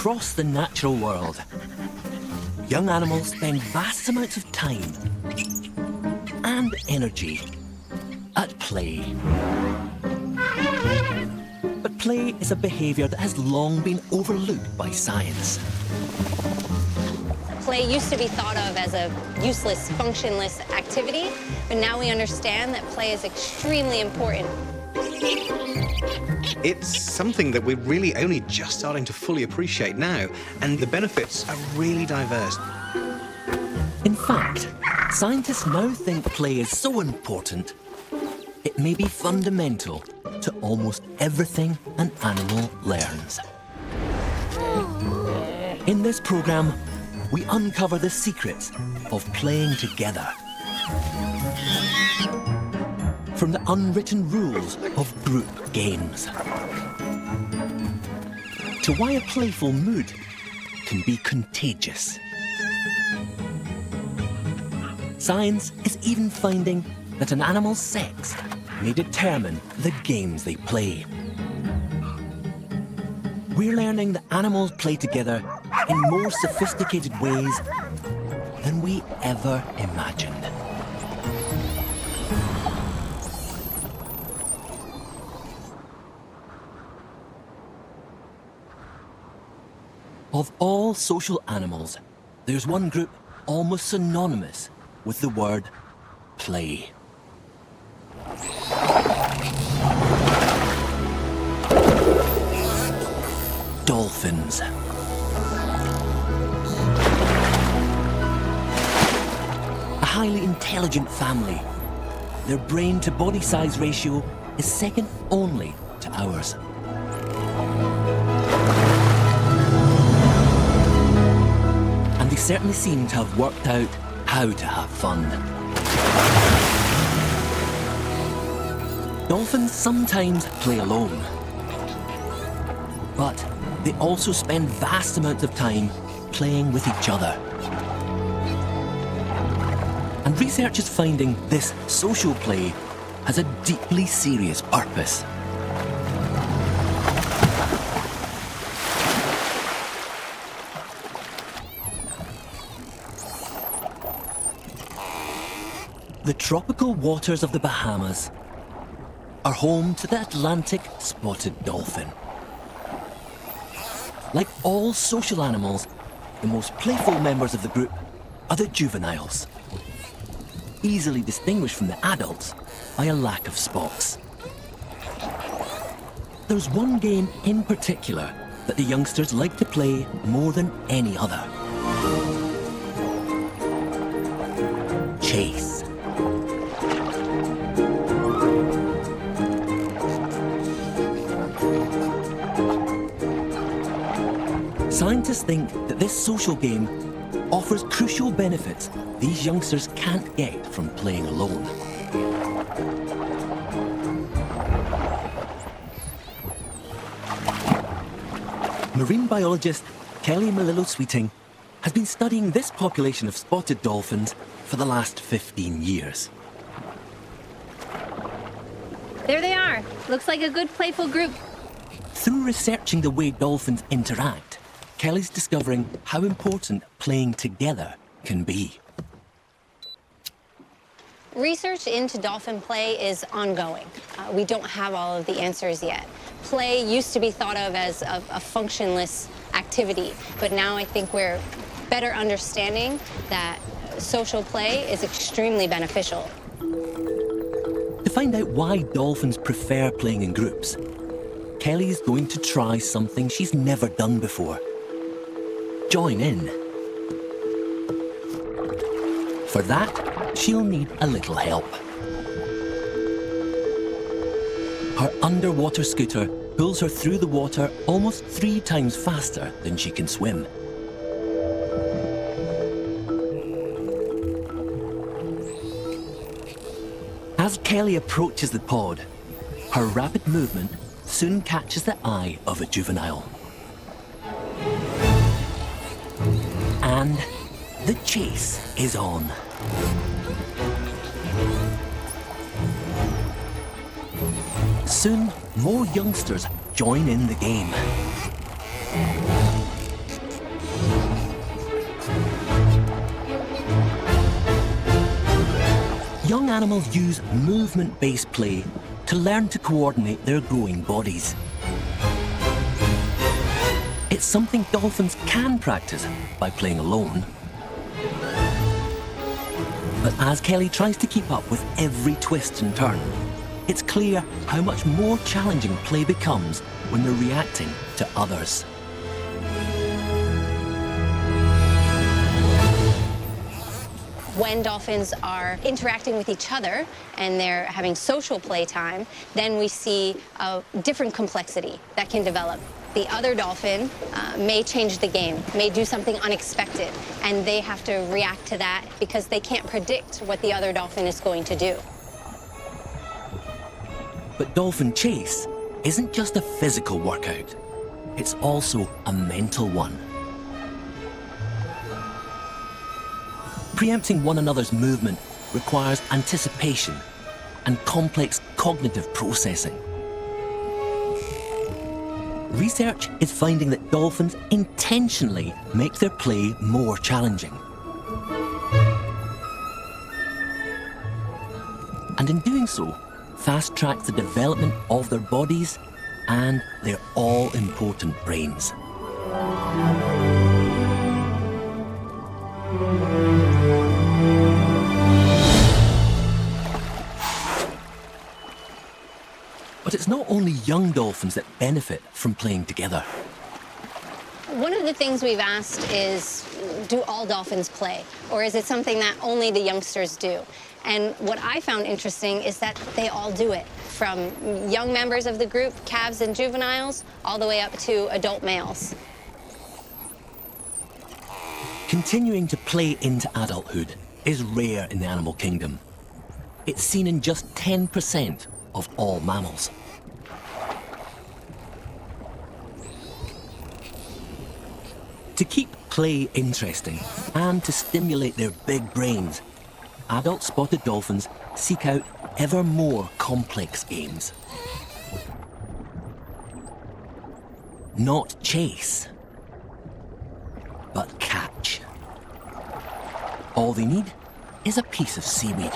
across the natural world, young animals spend vast amounts of time and energy at play. But play is a behaviour that has long been overlooked by science. Play used to be thought of as a useless, functionless activity, but now we understand that play is extremely important. It's something that we're really only just starting to fully appreciate now, and the benefits are really diverse. In fact, scientists now think play is so important, it may be fundamental to almost everything an animal learns. In this programme, we uncover the secrets of playing together. From the unwritten rules of group games, to why a playful mood can be contagious. Science is even finding that an animal's sex may determine the games they play. We're learning that animals play together in more sophisticated ways than we ever imagined. Of all social animals, there's one group almost synonymous with the word play. Dolphins. A highly intelligent family. Their brain-to-body size ratio is second only to ours. And they certainly seem to have worked out how to have fun. Dolphins sometimes play alone, but they also spend vast amounts of time playing with each other. And research is finding this social play has a deeply serious purpose. The tropical waters of the Bahamas are home to the Atlantic spotted dolphin. Like all social animals, the most playful members of the group are the juveniles, easily distinguished from the adults by a lack of spots. There's one game in particular that the youngsters like to play more than any other. Chase. Scientists think that this social game offers crucial benefits these youngsters can't get from playing alone. Marine biologist Kelly Melillo-Sweeting has been studying this population of spotted dolphins for the last 15 years. There they are. Looks like a good playful group. Through researching the way dolphins interact, Kelly's discovering how important playing together can be. Research into dolphin play is ongoing. We don't have all of the answers yet. Play used to be thought of as a functionless activity, but now I think we're better understanding that social play is extremely beneficial. To find out why dolphins prefer playing in groups, Kelly's going to try something she's never done before. Join in. For that, she'll need a little help. Her underwater scooter pulls her through the water almost 3 times faster than she can swim. As Kelly approaches the pod, her rapid movement soon catches the eye of a juvenile. And the chase is on. Soon, more youngsters join in the game. Young animals use movement-based play to learn to coordinate their growing bodies. It's something dolphins can practice by playing alone. But as Kelly tries to keep up with every twist and turn, it's clear how much more challenging play becomes when they're reacting to others. When dolphins are interacting with each other and they're having social playtime, then we see a different complexity that can develop. The other dolphin may change the game, may do something unexpected, and they have to react to that because they can't predict what the other dolphin is going to do. But dolphin chase isn't just a physical workout, it's also a mental one. Preempting one another's movement requires anticipation and complex cognitive processing. Research is finding that dolphins intentionally make their play more challenging. And in doing so, fast-tracks the development of their bodies and their all-important brains. But it's not only young dolphins that benefit from playing together. One of the things we've asked is, do all dolphins play? Or is it something that only the youngsters do? And what I found interesting is that they all do it, from young members of the group, calves and juveniles, all the way up to adult males. Continuing to play into adulthood is rare in the animal kingdom. It's seen in just 10% of all mammals. To keep play interesting and to stimulate their big brains, adult spotted dolphins seek out ever more complex games. Not chase, but catch. All they need is a piece of seaweed.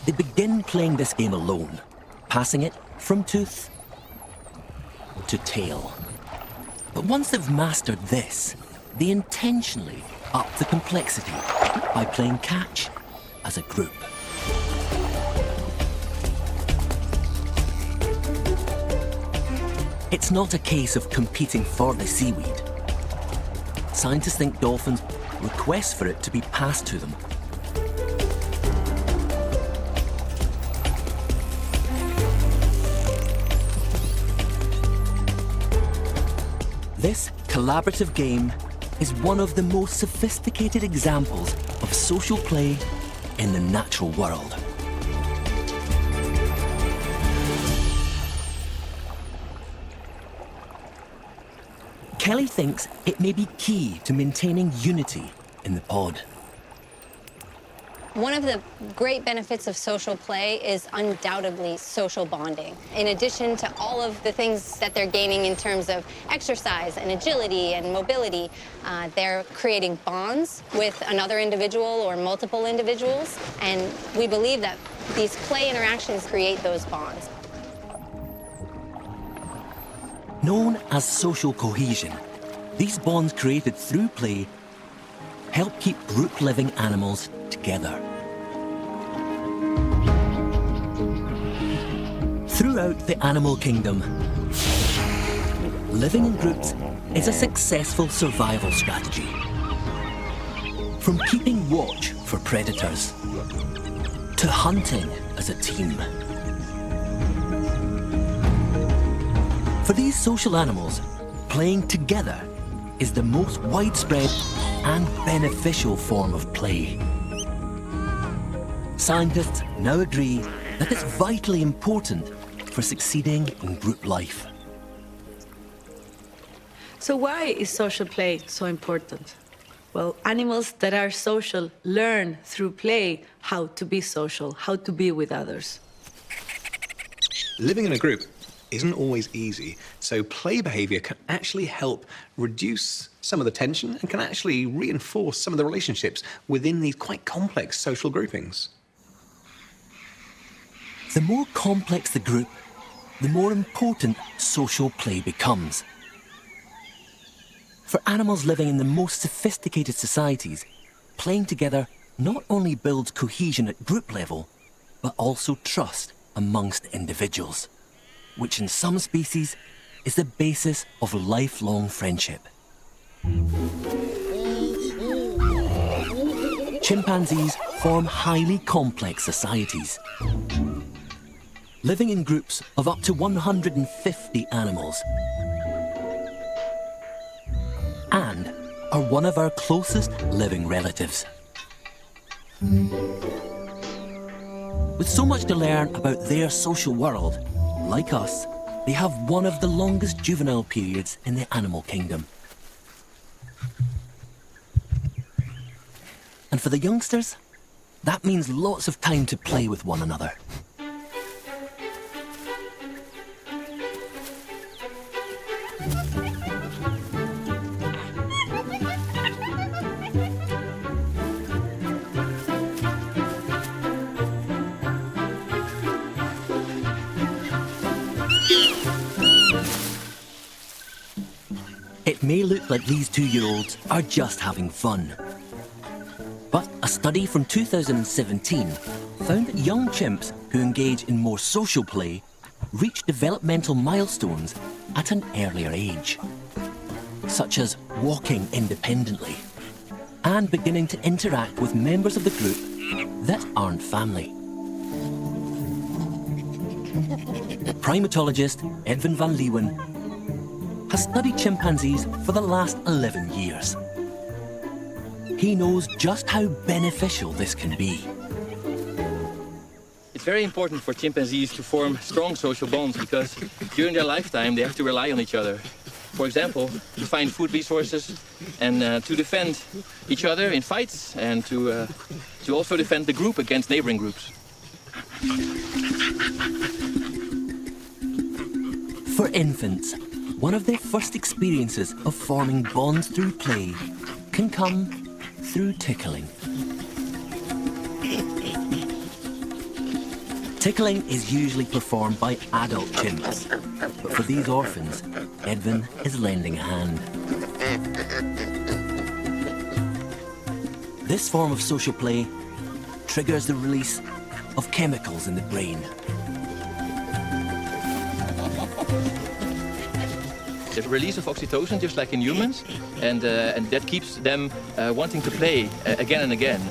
They begin playing this game alone, passing it from tooth to tail. But once they've mastered this, they intentionally up the complexity by playing catch as a group. It's not a case of competing for the seaweed. Scientists think dolphins request for it to be passed to them. This collaborative game is one of the most sophisticated examples of social play in the natural world. Kelly thinks it may be key to maintaining unity in the pod. One of the great benefits of social play is undoubtedly social bonding. In addition to all of the things that they're gaining in terms of exercise and agility and mobility, they're creating bonds with another individual or multiple individuals, and we believe that these play interactions create those bonds. Known as social cohesion, these bonds created through play help keep group-living animals together. Throughout the animal kingdom, living in groups is a successful survival strategy. From keeping watch for predators to hunting as a team. For these social animals, playing together is the most widespread and beneficial form of play. Scientists now agree that it's vitally important for succeeding in group life. So why is social play so important? Well, animals that are social learn through play how to be social, how to be with others. Living in a group isn't always easy, so play behavior can actually help reduce some of the tension and can actually reinforce some of the relationships within these quite complex social groupings. The more complex the group, the more important social play becomes. For animals living in the most sophisticated societies, playing together not only builds cohesion at group level, but also trust amongst individuals, which in some species is the basis of lifelong friendship. Chimpanzees form highly complex societies, living in groups of up to 150 animals, and are one of our closest living relatives. With so much to learn about their social world, like us, they have one of the longest juvenile periods in the animal kingdom. And for the youngsters, that means lots of time to play with one another. It may look like these 2-year-olds are just having fun. But a study from 2017 found that young chimps who engage in more social play reach developmental milestones at an earlier age, such as walking independently and beginning to interact with members of the group that aren't family. Primatologist Edwin van Leeuwen has studied chimpanzees for the last 11 years. He knows just how beneficial this can be. It's very important for chimpanzees to form strong social bonds because during their lifetime they have to rely on each other. For example, to find food resources and to defend each other in fights and to also defend the group against neighboring groups. For infants, one of their first experiences of forming bonds through play can come through tickling. Tickling is usually performed by adult chimps, but for these orphans, Edwin is lending a hand. This form of social play triggers the release of chemicals in the brain. There's a release of oxytocin, just like in humans, and that keeps them wanting to play again and again.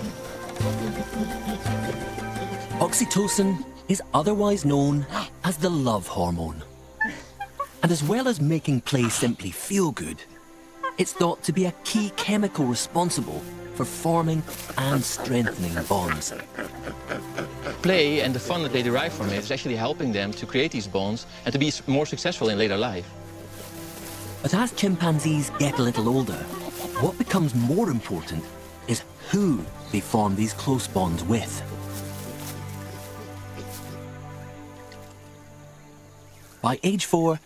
Oxytocin is otherwise known as the love hormone. And as well as making play simply feel good, it's thought to be a key chemical responsible for forming and strengthening bonds. Play and the fun that they derive from it is actually helping them to create these bonds and to be more successful in later life. But as chimpanzees get a little older, what becomes more important is who they form these close bonds with. By age 4,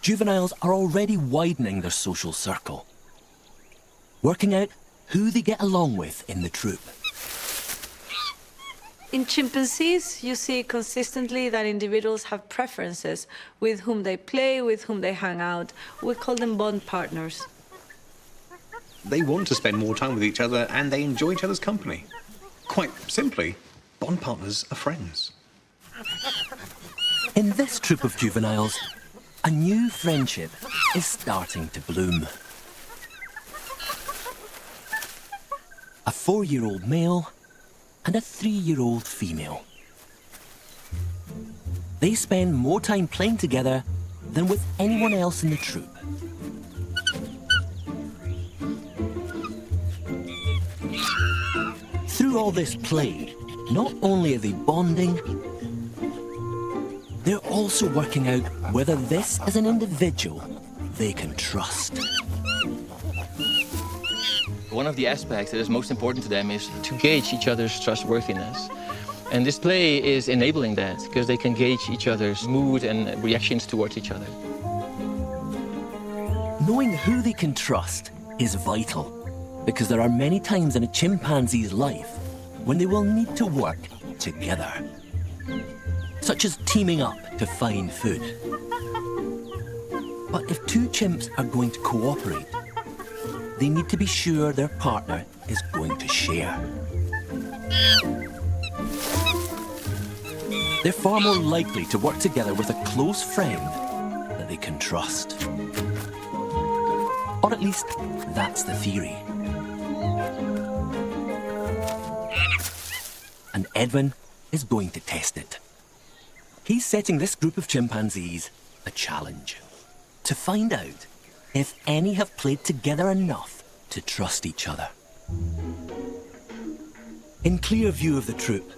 juveniles are already widening their social circle, working out who they get along with in the troop. In chimpanzees, you see consistently that individuals have preferences with whom they play, with whom they hang out. We call them bond partners. They want to spend more time with each other and they enjoy each other's company. Quite simply, bond partners are friends. In this troop of juveniles, a new friendship is starting to bloom. A 4-year-old male and a 3-year-old female. They spend more time playing together than with anyone else in the troop. Through all this play, not only are they bonding, they're also working out whether this is an individual they can trust. One of the aspects that is most important to them is to gauge each other's trustworthiness. And this play is enabling that because they can gauge each other's mood and reactions towards each other. Knowing who they can trust is vital, because there are many times in a chimpanzee's life when they will need to work together, such as teaming up to find food. But if two chimps are going to cooperate, they need to be sure their partner is going to share. They're far more likely to work together with a close friend that they can trust. Or at least, that's the theory. And Edwin is going to test it. He's setting this group of chimpanzees a challenge to find out if any have played together enough to trust each other. In clear view of the troop,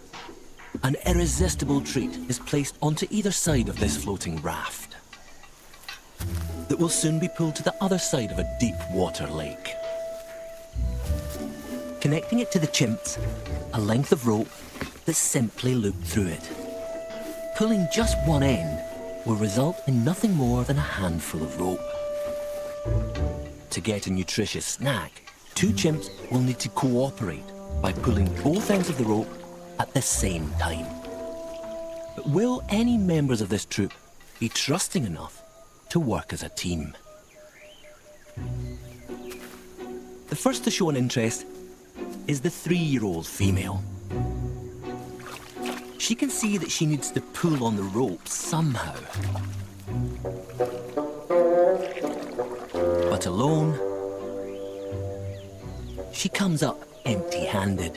an irresistible treat is placed onto either side of this floating raft that will soon be pulled to the other side of a deep water lake. Connecting it to the chimps, a length of rope that's simply looped through it. Pulling just one end will result in nothing more than a handful of rope. To get a nutritious snack, two chimps will need to cooperate by pulling both ends of the rope at the same time. But will any members of this troop be trusting enough to work as a team? The first to show an interest is the 3-year-old female. She can see that she needs to pull on the rope somehow. But alone, she comes up empty-handed.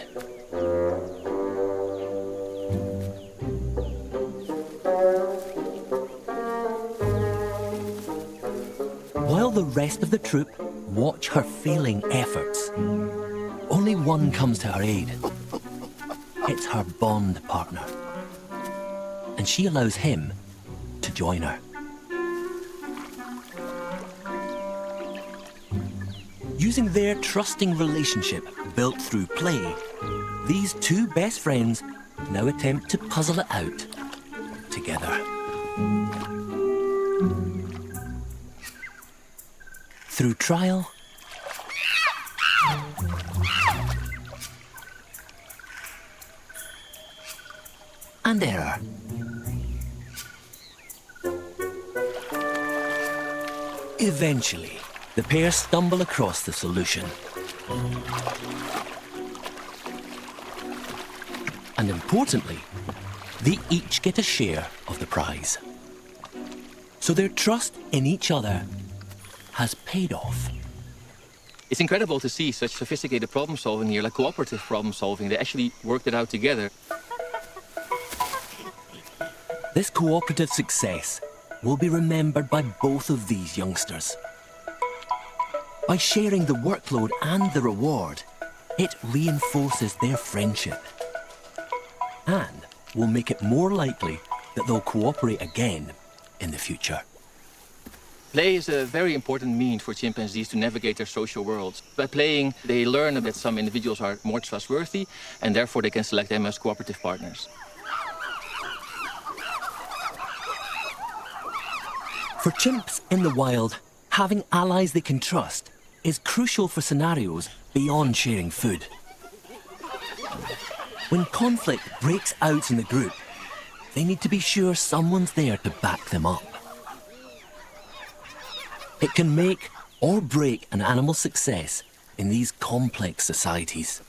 While the rest of the troop watch her failing efforts, only one comes to her aid. It's her bond partner, and she allows him to join her. Using their trusting relationship built through play, these two best friends now attempt to puzzle it out together. Through trial and error. Eventually, the pair stumble across the solution. And importantly, they each get a share of the prize. So their trust in each other has paid off. It's incredible to see such sophisticated problem solving here, like cooperative problem solving. They actually worked it out together. This cooperative success will be remembered by both of these youngsters. By sharing the workload and the reward, it reinforces their friendship and will make it more likely that they'll cooperate again in the future. Play is a very important means for chimpanzees to navigate their social worlds. By playing, they learn that some individuals are more trustworthy, and therefore they can select them as cooperative partners. For chimps in the wild, having allies they can trust is crucial for scenarios beyond sharing food. When conflict breaks out in the group, they need to be sure someone's there to back them up. It can make or break an animal's success in these complex societies.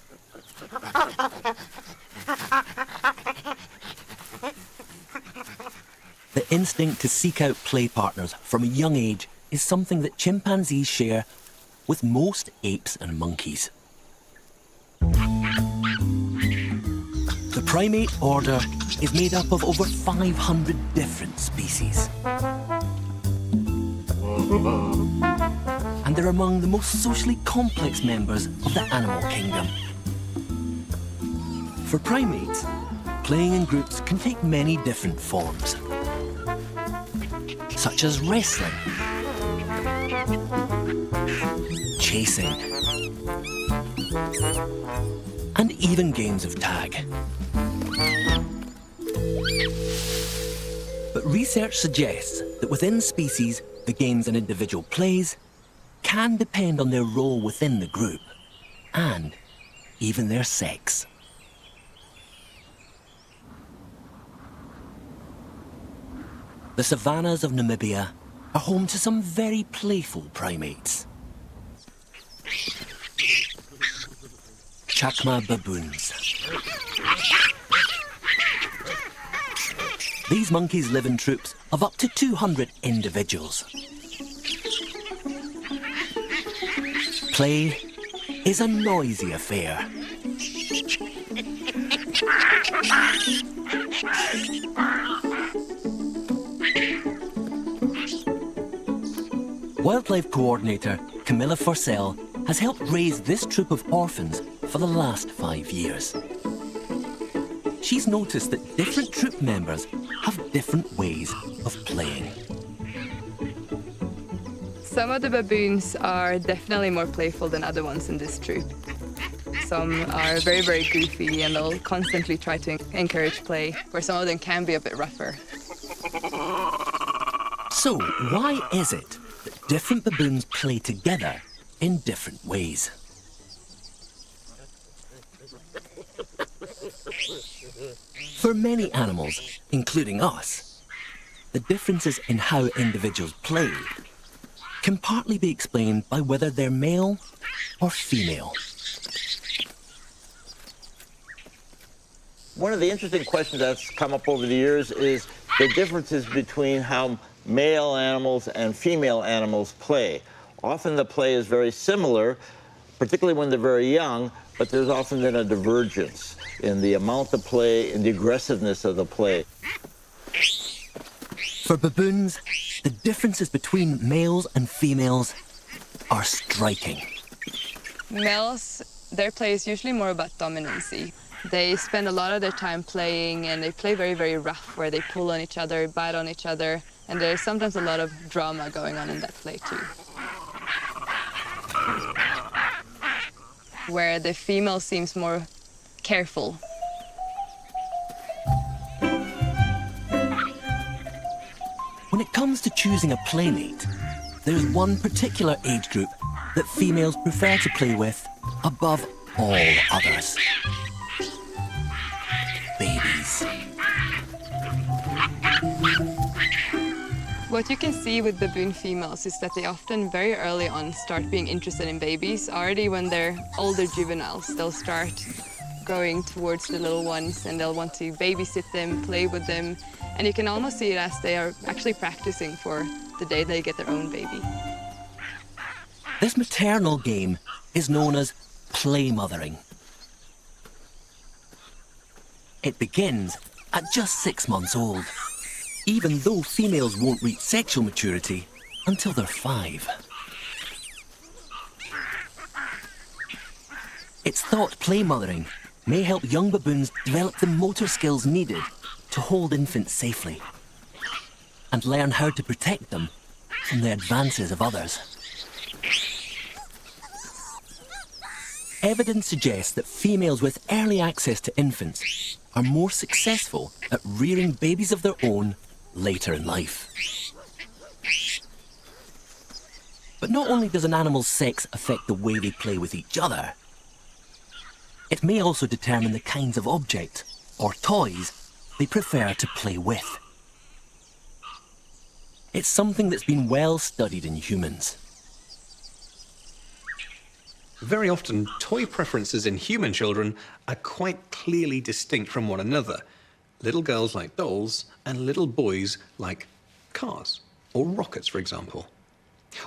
The instinct to seek out play partners from a young age is something that chimpanzees share with most apes and monkeys. The primate order is made up of over 500 different species. And they're among the most socially complex members of the animal kingdom. For primates, playing in groups can take many different forms, such as wrestling, chasing, and even games of tag. But research suggests that within species, the games an individual plays can depend on their role within the group and even their sex. The savannas of Namibia are home to some very playful primates. Chakma baboons. These monkeys live in troops of up to 200 individuals. Play is a noisy affair. Wildlife coordinator Camilla Forcell has helped raise this troop of orphans for the last 5 years. She's noticed that different troop members have different ways of playing. Some of the baboons are definitely more playful than other ones in this troop. Some are very, very goofy and they'll constantly try to encourage play, where some of them can be a bit rougher. So why is it that different baboons play together in different ways? For many animals, including us, the differences in how individuals play can partly be explained by whether they're male or female. One of the interesting questions that's come up over the years is the differences between how male animals and female animals play. Often the play is very similar, particularly when they're very young, but there's often then a divergence in the amount of play and the aggressiveness of the play. For baboons, the differences between males and females are striking. Males, their play is usually more about dominancy. They spend a lot of their time playing and they play very, very rough, where they pull on each other, bite on each other, and there's sometimes a lot of drama going on in that play too. Where the female seems more careful. When it comes to choosing a playmate, there's one particular age group that females prefer to play with above all others. Babies. What you can see with baboon females is that they often very early on start being interested in babies. Already when they're older juveniles, they'll start going towards the little ones and they'll want to babysit them, play with them. And you can almost see it as they are actually practicing for the day they get their own baby. This maternal game is known as play mothering. It begins at just 6 months old, even though females won't reach sexual maturity until they're 5. It's thought play mothering may help young baboons develop the motor skills needed to hold infants safely and learn how to protect them from the advances of others. Evidence suggests that females with early access to infants are more successful at rearing babies of their own later in life. But not only does an animal's sex affect the way they play with each other, it may also determine the kinds of objects or toys they prefer to play with. It's something that's been well studied in humans. Very often, toy preferences in human children are quite clearly distinct from one another. Little girls like dolls, and little boys like cars, or rockets, for example.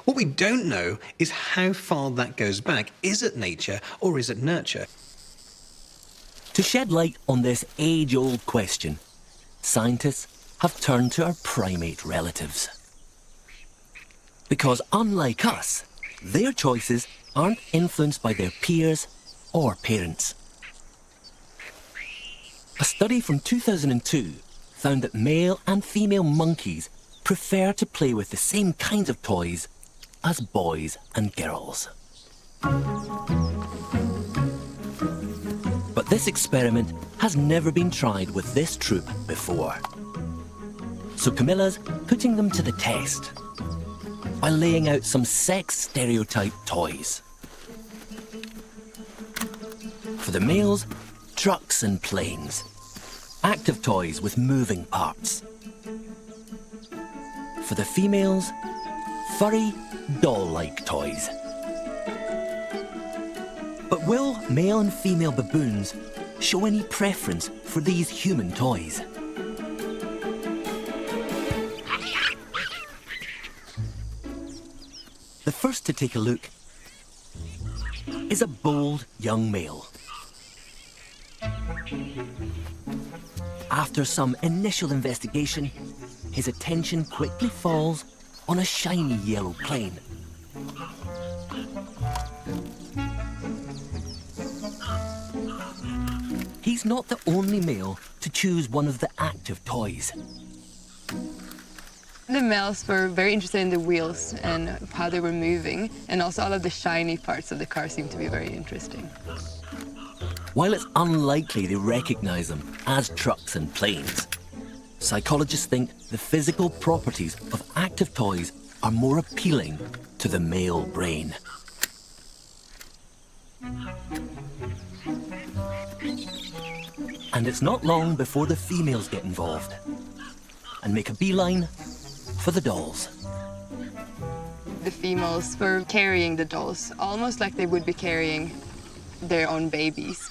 What we don't know is how far that goes back. Is it nature, or is it nurture? To shed light on this age-old question, scientists have turned to our primate relatives. Because unlike us, their choices aren't influenced by their peers or parents. A study from 2002 found that male and female monkeys prefer to play with the same kinds of toys as boys and girls. But this experiment has never been tried with this troop before. So Camilla's putting them to the test by laying out some sex stereotype toys. For the males, trucks and planes, active toys with moving parts. For the females, furry, doll-like toys. But will male and female baboons show any preference for these human toys? The first to take a look is a bold young male. After some initial investigation, his attention quickly falls on a shiny yellow plane. He's not the only male to choose one of the active toys. The males were very interested in the wheels and how they were moving, and also all of the shiny parts of the car seemed to be very interesting. While it's unlikely they recognize them as trucks and planes, psychologists think the physical properties of active toys are more appealing to the male brain. And it's not long before the females get involved and make a beeline for the dolls. The females were carrying the dolls, almost like they would be carrying their own babies.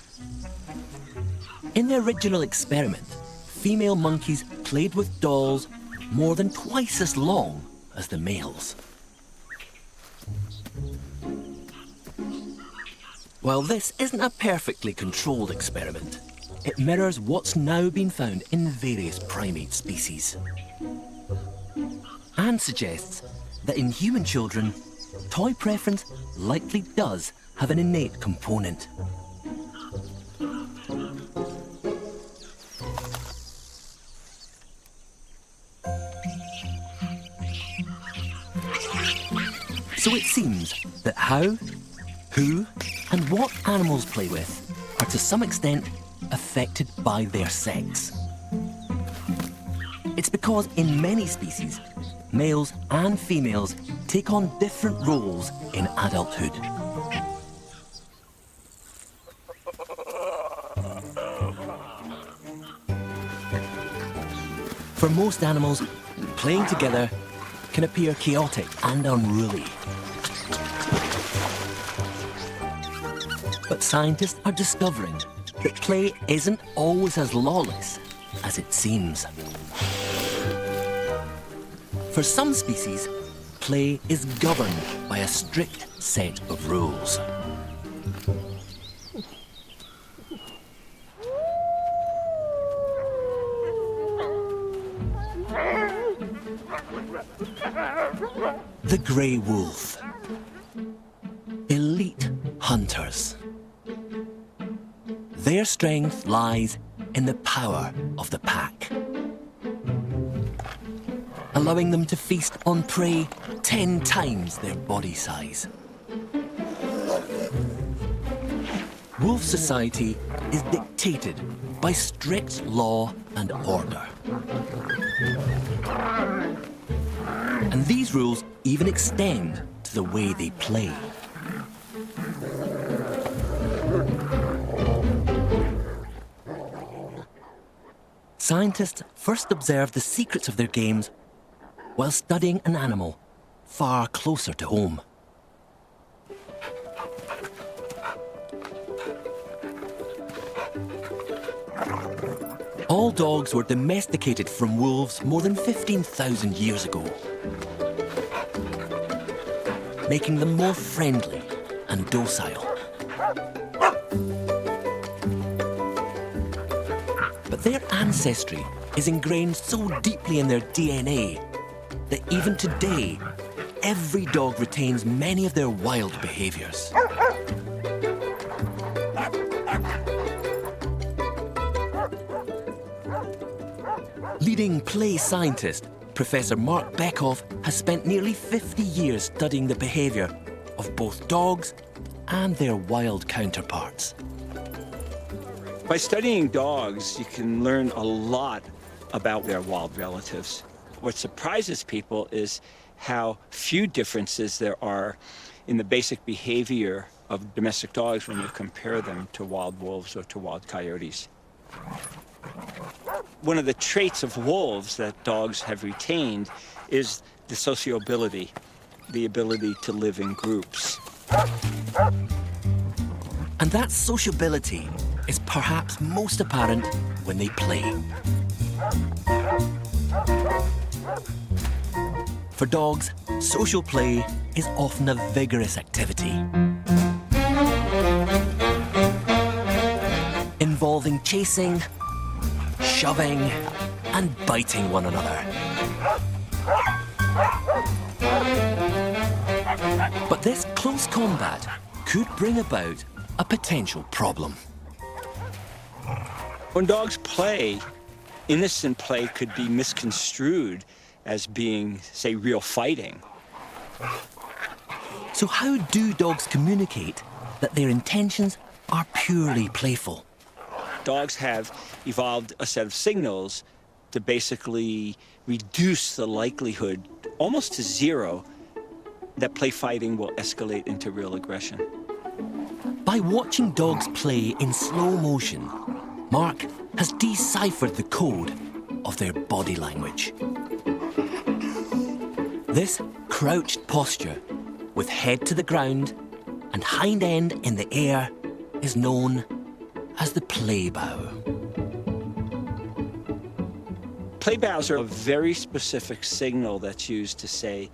In the original experiment, female monkeys played with dolls more than twice as long as the males. While this isn't a perfectly controlled experiment, it mirrors what's now been found in various primate species. And suggests that in human children, toy preference likely does have an innate component. So it seems that how, who, and what animals play with are to some extent affected by their sex. It's because in many species, males and females take on different roles in adulthood. For most animals, playing together can appear chaotic and unruly. But scientists are discovering that play isn't always as lawless as it seems. For some species, play is governed by a strict set of rules. The grey wolf. Elite hunters. Their strength lies in the power of the pack, allowing them to feast on prey 10 times their body size. Wolf society is dictated by strict law and order. And these rules even extend to the way they play. Scientists first observed the secrets of their games while studying an animal far closer to home. All dogs were domesticated from wolves more than 15,000 years ago, making them more friendly and docile. But their ancestry is ingrained so deeply in their DNA that even today, every dog retains many of their wild behaviors. Leading play scientist, Professor Mark Beckhoff, has spent nearly 50 years studying the behavior of both dogs and their wild counterparts. By studying dogs, you can learn a lot about their wild relatives. What surprises people is how few differences there are in the basic behavior of domestic dogs when you compare them to wild wolves or to wild coyotes. One of the traits of wolves that dogs have retained is the sociability, the ability to live in groups. And that sociability is perhaps most apparent when they play. For dogs, social play is often a vigorous activity, involving chasing, shoving, and biting one another. But this close combat could bring about a potential problem. When dogs play, innocent play could be misconstrued as being, say, real fighting. So how do dogs communicate that their intentions are purely playful? Dogs have evolved a set of signals to basically reduce the likelihood almost to zero that play fighting will escalate into real aggression. By watching dogs play in slow motion, Mark has deciphered the code of their body language. This crouched posture, with head to the ground and hind end in the air, is known as the play bow. Play bows are a very specific signal that's used to say,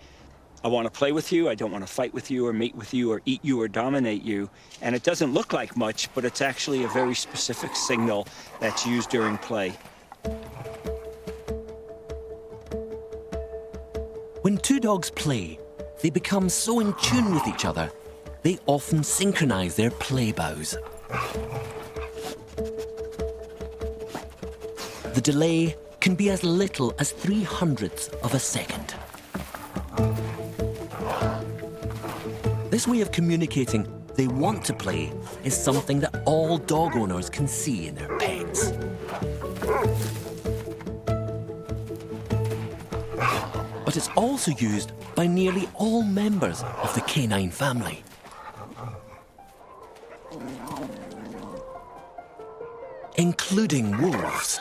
I want to play with you, I don't want to fight with you or mate with you or eat you or dominate you. And it doesn't look like much, but it's actually a very specific signal that's used during play. When two dogs play, they become so in tune with each other, they often synchronize their play bows. The delay can be as little as 0.03 of a second. This way of communicating they want to play is something that all dog owners can see in their pets. But it's also used by nearly all members of the canine family. Including wolves,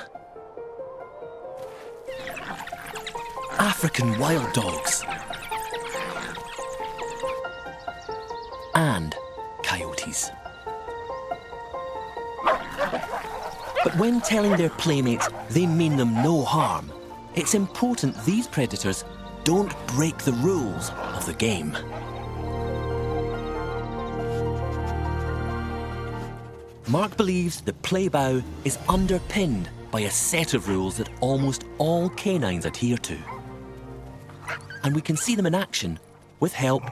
African wild dogs, and coyotes. But when telling their playmates they mean them no harm, it's important these predators don't break the rules of the game. Mark believes the play bow is underpinned by a set of rules that almost all canines adhere to. And we can see them in action with help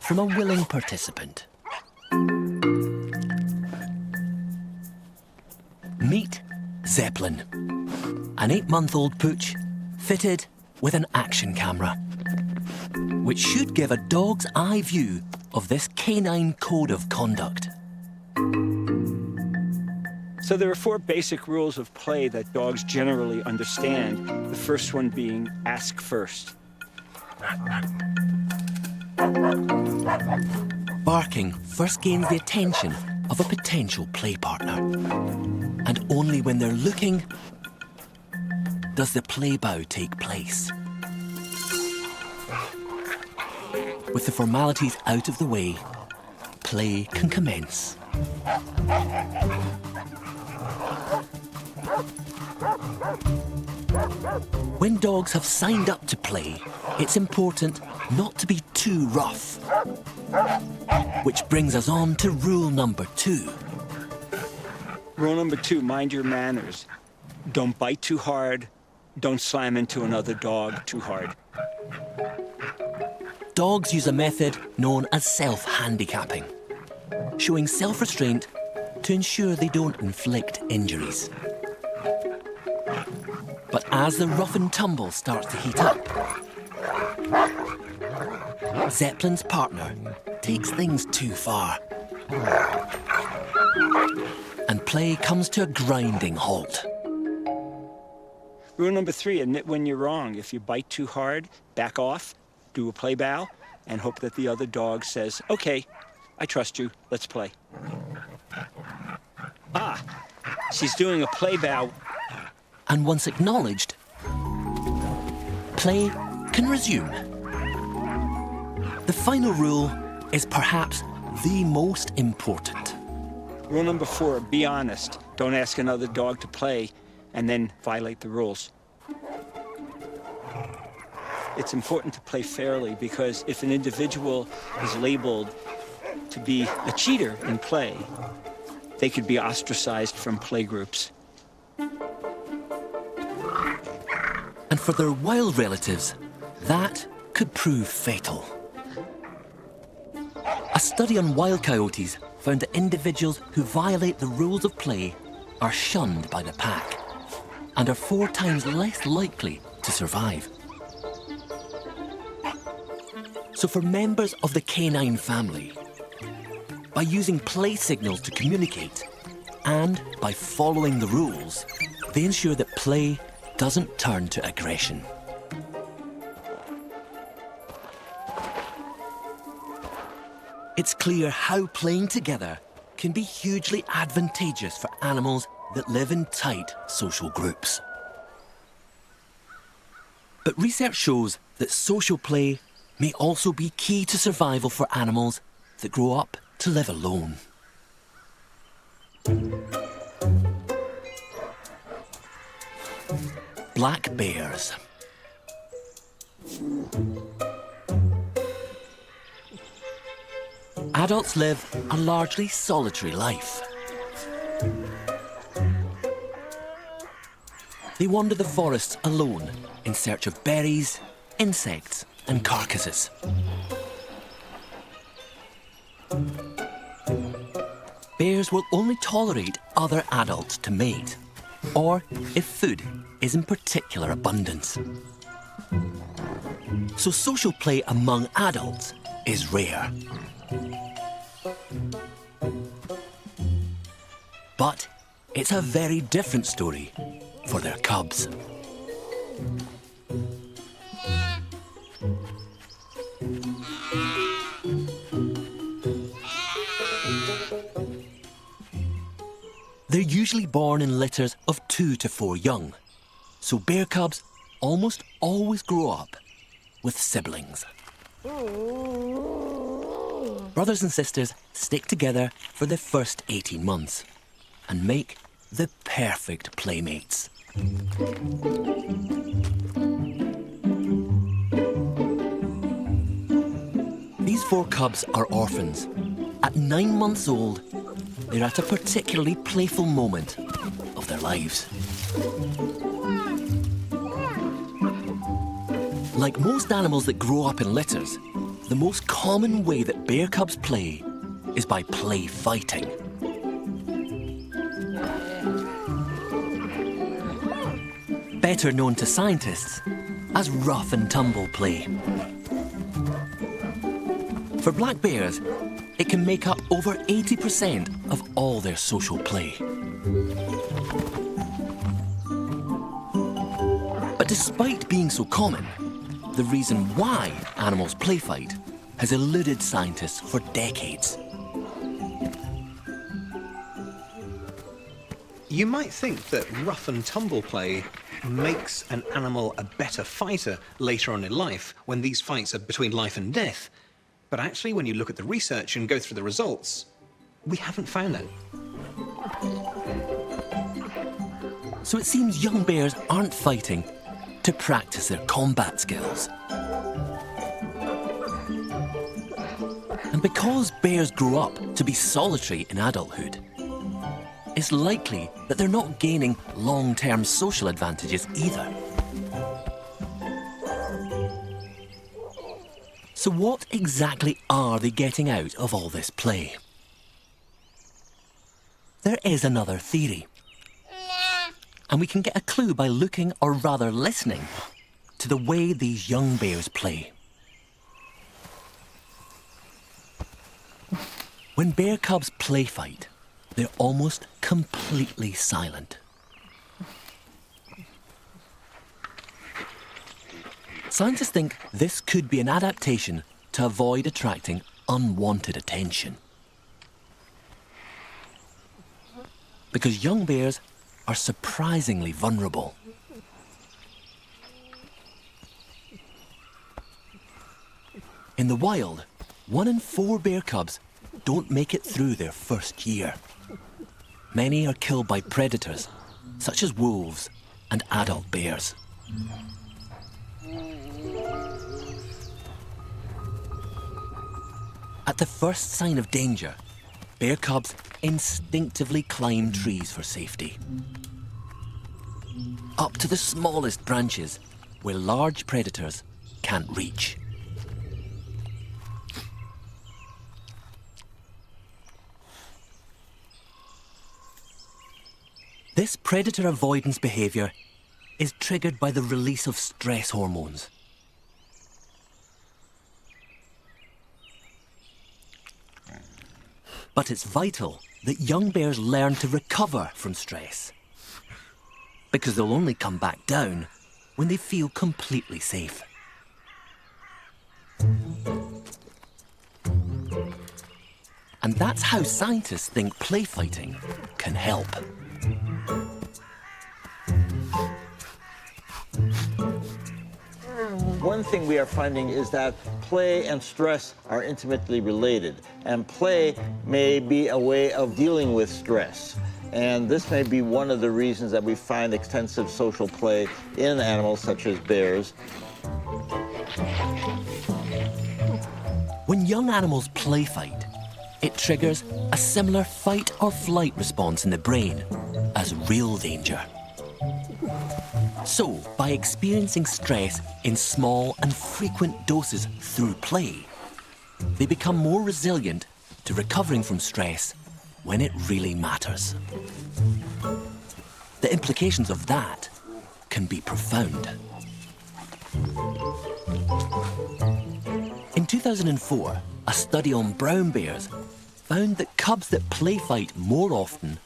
from a willing participant. Meet Zeppelin, an 8-month-old pooch fitted with an action camera, which should give a dog's eye view of this canine code of conduct. So there are 4 basic rules of play that dogs generally understand, the first one being ask first. Barking first gains the attention of a potential play partner. And only when they're looking does the play bow take place. With the formalities out of the way, play can commence. When dogs have signed up to play, it's important not to be too rough. Which brings us on to rule number 2. Rule number 2, mind your manners. Don't bite too hard. Don't slam into another dog too hard. Dogs use a method known as self-handicapping, showing self-restraint to ensure they don't inflict injuries. But as the rough and tumble starts to heat up, Zeppelin's partner takes things too far. And play comes to a grinding halt. Rule number 3, admit when you're wrong. If you bite too hard, back off, do a play bow, and hope that the other dog says, okay, I trust you, let's play. Ah, she's doing a play bow. And once acknowledged, play can resume. The final rule is perhaps the most important. Rule number 4, be honest. Don't ask another dog to play and then violate the rules. It's important to play fairly because if an individual is labeled to be a cheater in play, they could be ostracized from play groups. And for their wild relatives, that could prove fatal. A study on wild coyotes found that individuals who violate the rules of play are shunned by the pack and are 4 times less likely to survive. So for members of the canine family, by using play signals to communicate and by following the rules, they ensure that play doesn't turn to aggression. It's clear how playing together can be hugely advantageous for animals that live in tight social groups. But research shows that social play may also be key to survival for animals that grow up to live alone. Black bears. Adults live a largely solitary life. They wander the forests alone in search of berries, insects, and carcasses. Bears will only tolerate other adults to mate, or if food is in particular abundance. So social play among adults is rare. But it's a very different story for their cubs. They're usually born in litters of 2 to 4 young, so bear cubs almost always grow up with siblings. Brothers and sisters stick together for the first 18 months and make the perfect playmates. These 4 cubs are orphans. At 9 months old, they're at a particularly playful moment of their lives. Like most animals that grow up in litters, the most common way that bear cubs play is by play fighting. Better known to scientists as rough and tumble play. For black bears, it can make up over 80% of all their social play. But despite being so common, the reason why animals play fight has eluded scientists for decades. You might think that rough and tumble play makes an animal a better fighter later on in life when these fights are between life and death. But actually, when you look at the research and go through the results, we haven't found that. So it seems young bears aren't fighting to practice their combat skills. And because bears grow up to be solitary in adulthood, it's likely that they're not gaining long-term social advantages either. So what exactly are they getting out of all this play? There is another theory. And we can get a clue by looking, or rather listening, to the way these young bears play. When bear cubs play fight, they're almost completely silent. Scientists think this could be an adaptation to avoid attracting unwanted attention. Because young bears are surprisingly vulnerable. In the wild, 1 in 4 bear cubs don't make it through their first year. Many are killed by predators, such as wolves and adult bears. At the first sign of danger, bear cubs instinctively climb trees for safety. Up to the smallest branches where large predators can't reach. This predator avoidance behavior is triggered by the release of stress hormones. But it's vital that young bears learn to recover from stress, because they'll only come back down when they feel completely safe. And that's how scientists think play fighting can help. One thing we are finding is that play and stress are intimately related, and play may be a way of dealing with stress. And this may be one of the reasons that we find extensive social play in animals such as bears. When young animals play fight, it triggers a similar fight or flight response in the brain as real danger. So, by experiencing stress in small and frequent doses through play, they become more resilient to recovering from stress when it really matters. The implications of that can be profound. In 2004, a study on brown bears found that cubs that play fight more often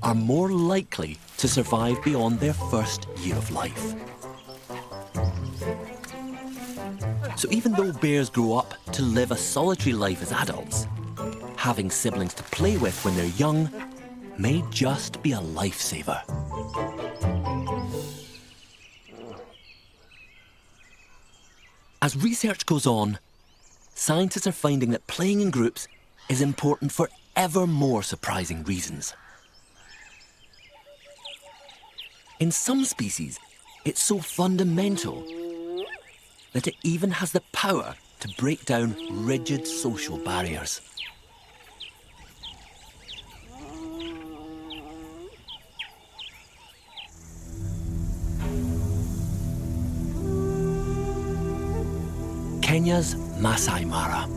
are more likely to survive beyond their first year of life. So even though bears grow up to live a solitary life as adults, having siblings to play with when they're young may just be a lifesaver. As research goes on, scientists are finding that playing in groups is important for ever more surprising reasons. In some species, it's so fundamental that it even has the power to break down rigid social barriers. Kenya's Masai Mara.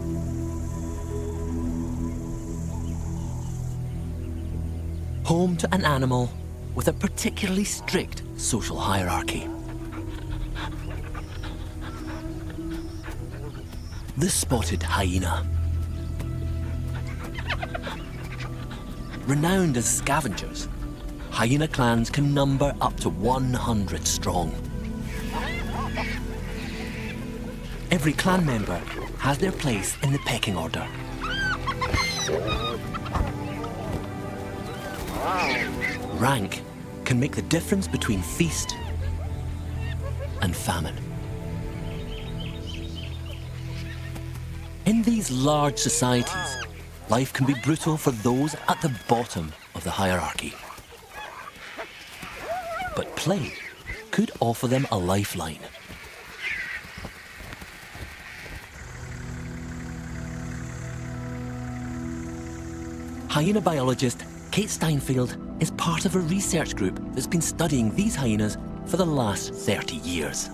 Home to an animal with a particularly strict social hierarchy. The spotted hyena. Renowned as scavengers, hyena clans can number up to 100 strong. Every clan member has their place in the pecking order. Rank can make the difference between feast and famine. In these large societies, life can be brutal for those at the bottom of the hierarchy. But play could offer them a lifeline. Hyena biologist Kate Steinfeld is part of a research group that's been studying these hyenas for the last 30 years.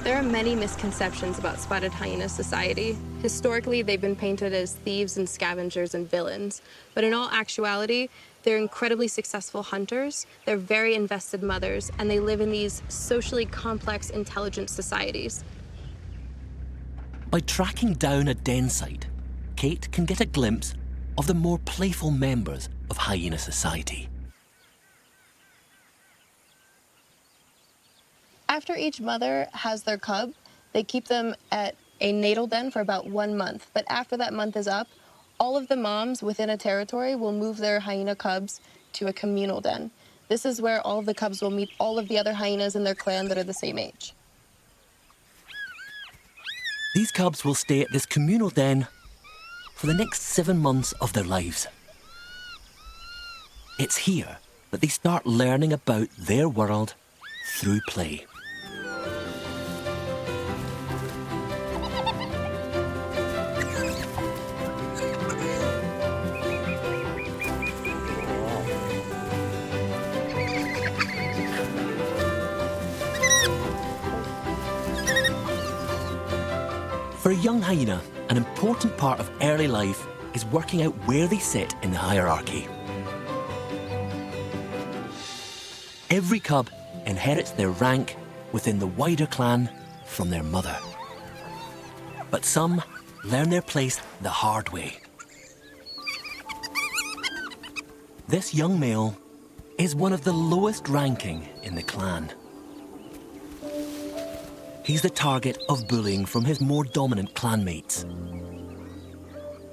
There are many misconceptions about spotted hyena society. Historically, they've been painted as thieves and scavengers and villains. But in all actuality, they're incredibly successful hunters, they're very invested mothers, and they live in these socially complex, intelligent societies. By tracking down a den site, Kate can get a glimpse of the more playful members of hyena society. After each mother has their cub, they keep them at a natal den for about 1 month. But after that month is up, all of the moms within a territory will move their hyena cubs to a communal den. This is where all of the cubs will meet all of the other hyenas in their clan that are the same age. These cubs will stay at this communal den for the next 7 months of their lives. It's here that they start learning about their world through play. For a young hyena, an important part of early life is working out where they sit in the hierarchy. Every cub inherits their rank within the wider clan from their mother. But some learn their place the hard way. This young male is one of the lowest ranking in the clan. He's the target of bullying from his more dominant clanmates,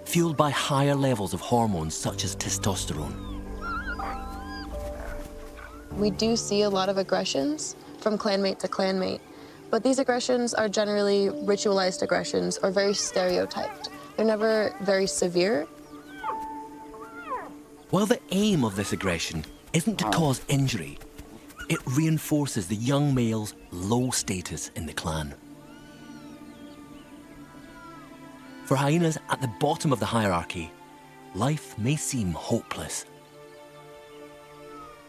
fueled by higher levels of hormones such as testosterone. We do see a lot of aggressions from clanmate to clanmate, but these aggressions are generally ritualized aggressions or very stereotyped. They're never very severe. While the aim of this aggression isn't to cause injury, it reinforces the young male's low status in the clan. For hyenas at the bottom of the hierarchy, life may seem hopeless.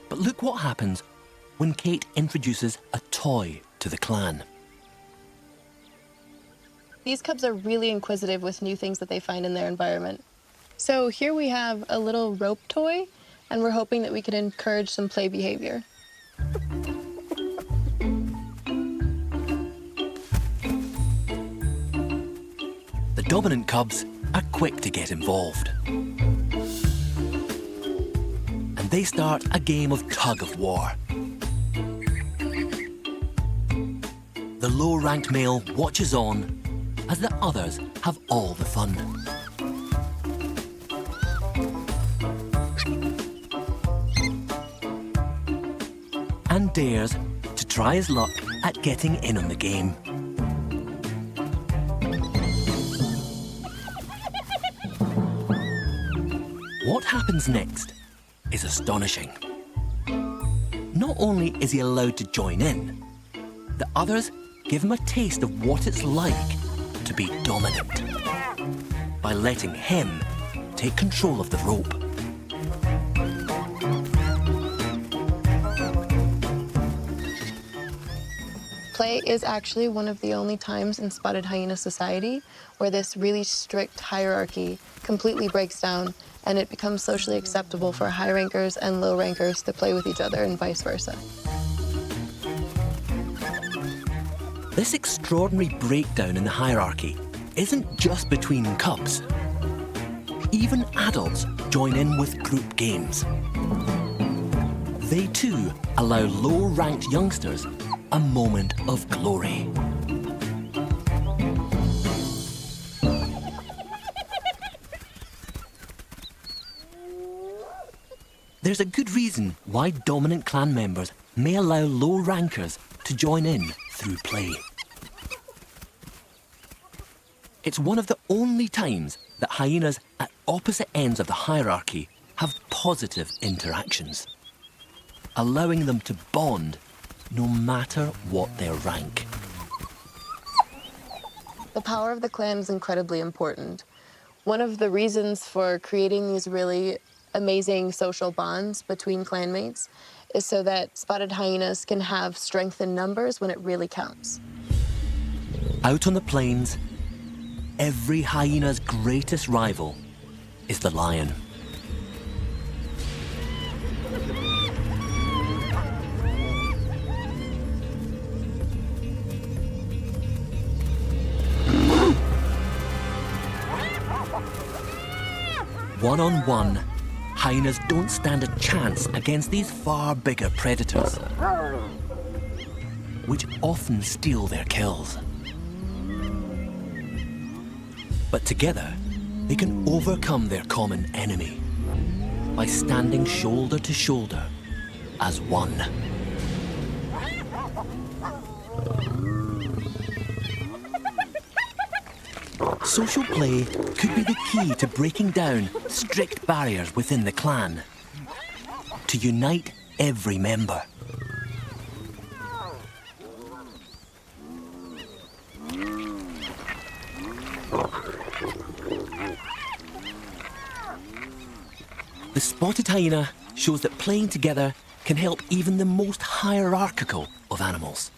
But look what happens when Kate introduces a toy to the clan. These cubs are really inquisitive with new things that they find in their environment. So here we have a little rope toy, and we're hoping that we can encourage some play behavior. The dominant cubs are quick to get involved. And they start a game of tug-of-war. The low-ranked male watches on as the others have all the fun. And dares to try his luck at getting in on the game. What happens next is astonishing. Not only is he allowed to join in, the others give him a taste of what it's like to be dominant by letting him take control of the rope. Play is actually one of the only times in spotted hyena society where this really strict hierarchy completely breaks down and it becomes socially acceptable for high rankers and low rankers to play with each other and vice versa. This extraordinary breakdown in the hierarchy isn't just between cubs. Even adults join in with group games. They too allow low-ranked youngsters a moment of glory. There's a good reason why dominant clan members may allow low rankers to join in through play. It's one of the only times that hyenas at opposite ends of the hierarchy have positive interactions, allowing them to bond no matter what their rank. The power of the clan is incredibly important. One of the reasons for creating these really amazing social bonds between clanmates is so that spotted hyenas can have strength in numbers when it really counts. Out on the plains, every hyena's greatest rival is the lion. One-on-one, hyenas don't stand a chance against these far bigger predators. which often steal their kills. But together, they can overcome their common enemy by standing shoulder to shoulder as one. Social play could be the key to breaking down strict barriers within the clan, to unite every member. The spotted hyena shows that playing together can help even the most hierarchical of animals.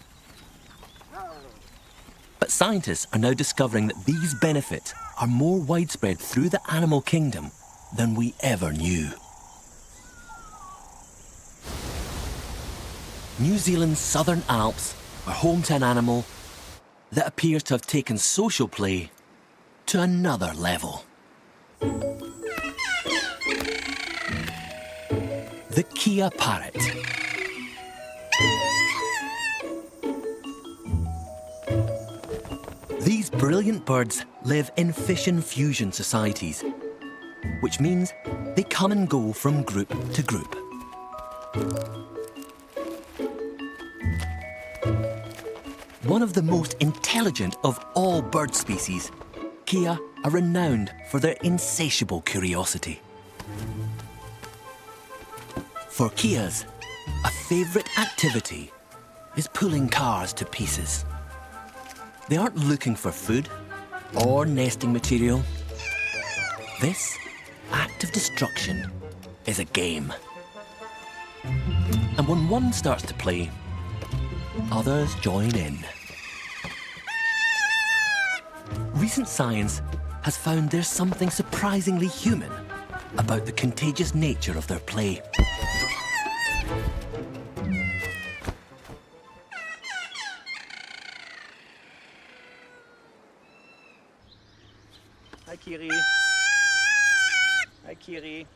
But scientists are now discovering that these benefits are more widespread through the animal kingdom than we ever knew. New Zealand's Southern Alps are home to an animal that appears to have taken social play to another level. The Kia parrot. These brilliant birds live in fission fusion societies, which means they come and go from group to group. One of the most intelligent of all bird species, Kia are renowned for their insatiable curiosity. For Kias, a favourite activity is pulling cars to pieces. They aren't looking for food or nesting material. This act of destruction is a game. And when one starts to play, others join in. Recent science has found there's something surprisingly human about the contagious nature of their play. Hi, Kiri. Hi, Kiri.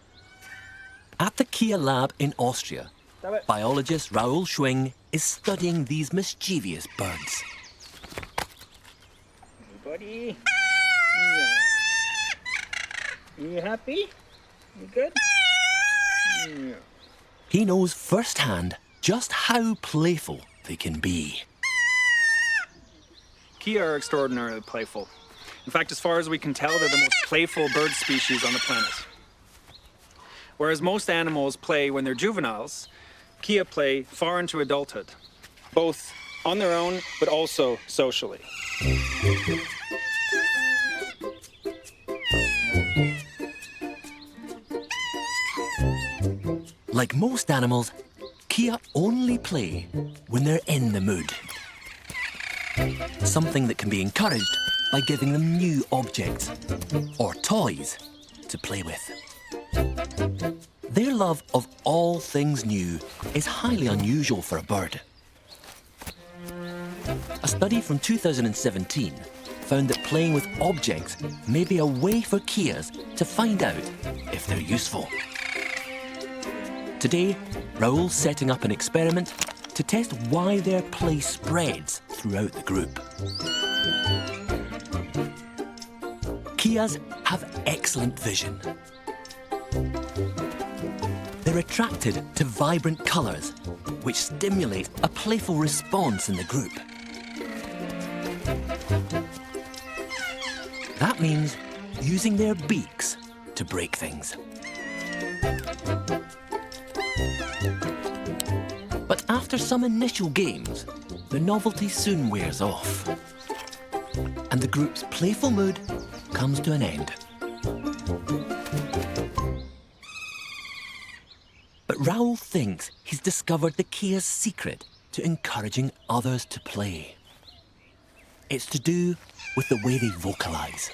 At the Kia lab in Austria, biologist Raoul Schwing is studying these mischievous birds. Hey, buddy. Yeah. You happy? You good? Yeah. He knows firsthand just how playful they can be. Kia are extraordinarily playful. In fact, as far as we can tell, they're the most playful bird species on the planet. Whereas most animals play when they're juveniles, Kia play far into adulthood, both on their own, but also socially. Like most animals, Kia only play when they're in the mood. Something that can be encouraged by giving them new objects or toys to play with. Their love of all things new is highly unusual for a bird. A study from 2017 found that playing with objects may be a way for Kias to find out if they're useful. Today, Raoul's setting up an experiment to test why their play spreads throughout the group. Kias have excellent vision. They're attracted to vibrant colours, which stimulate a playful response in the group. That means using their beaks to break things. But after some initial games, the novelty soon wears off, and the group's playful mood comes to an end. But Raoul thinks he's discovered the Kia's secret to encouraging others to play. It's to do with the way they vocalise.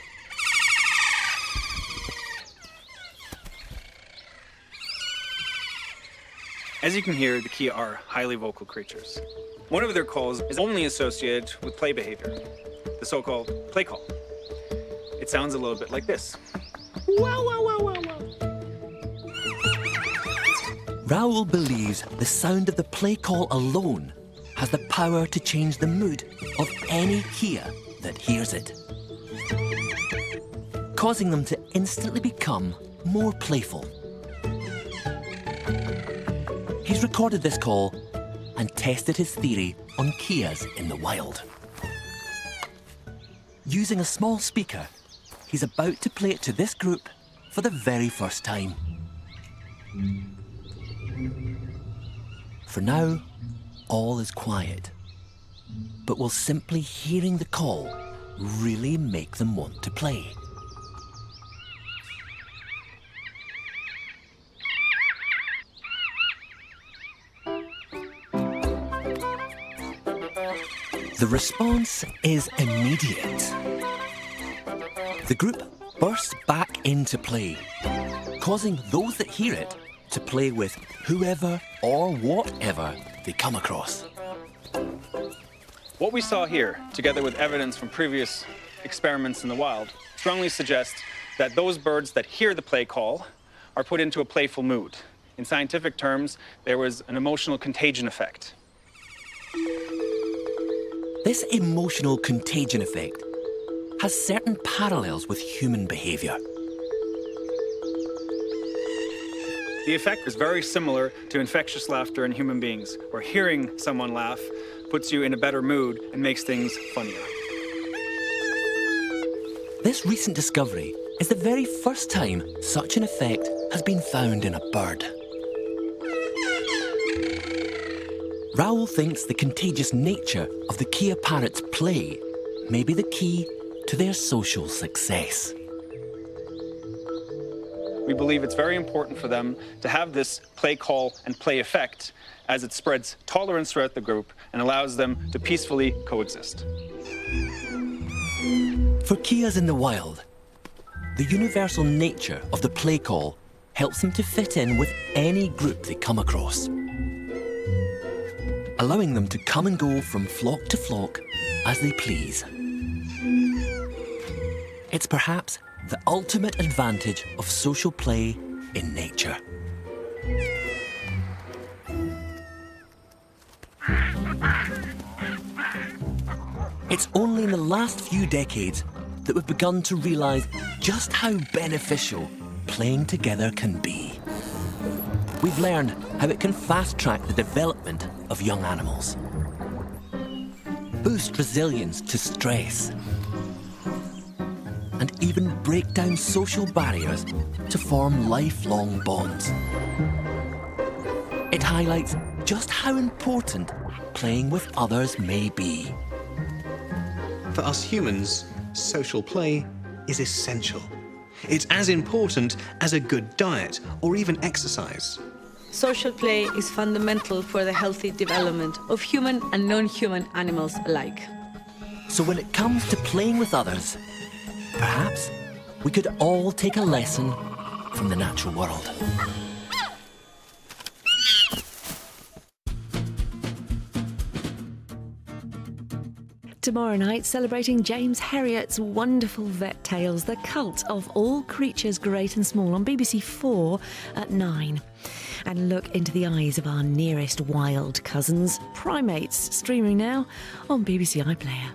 As you can hear, the Kia are highly vocal creatures. One of their calls is only associated with play behavior, the so-called play call. It sounds a little bit like this. Wow, wow, wow, wow, wow. Raoul believes the sound of the play call alone has the power to change the mood of any Kia that hears it, causing them to instantly become more playful. He's recorded this call and tested his theory on Kias in the wild. Using a small speaker, he's about to play it to this group for the very first time. For now, all is quiet. But will simply hearing the call really make them want to play? The response is immediate. The group bursts back into play, causing those that hear it to play with whoever or whatever they come across. What we saw here, together with evidence from previous experiments in the wild, strongly suggests that those birds that hear the play call are put into a playful mood. In scientific terms, there was an emotional contagion effect. This emotional contagion effect has certain parallels with human behavior. The effect is very similar to infectious laughter in human beings, where hearing someone laugh puts you in a better mood and makes things funnier. This recent discovery is the very first time such an effect has been found in a bird. Raoul thinks the contagious nature of the Kia parrot's play may be the key to their social success. We believe it's very important for them to have this play call and play effect, as it spreads tolerance throughout the group and allows them to peacefully coexist. For Kias in the wild, the universal nature of the play call helps them to fit in with any group they come across, allowing them to come and go from flock to flock as they please. It's perhaps the ultimate advantage of social play in nature. It's only in the last few decades that we've begun to realise just how beneficial playing together can be. We've learned how it can fast-track the development of young animals, boost resilience to stress, and even break down social barriers to form lifelong bonds. It highlights just how important playing with others may be. For us humans, social play is essential. It's as important as a good diet or even exercise. Social play is fundamental for the healthy development of human and non-human animals alike. So when it comes to playing with others, perhaps we could all take a lesson from the natural world. Tomorrow night, celebrating James Herriot's wonderful vet tales, The Cult of All Creatures Great and Small, on BBC4 at 9. And look into the eyes of our nearest wild cousins, primates, streaming now on BBC iPlayer.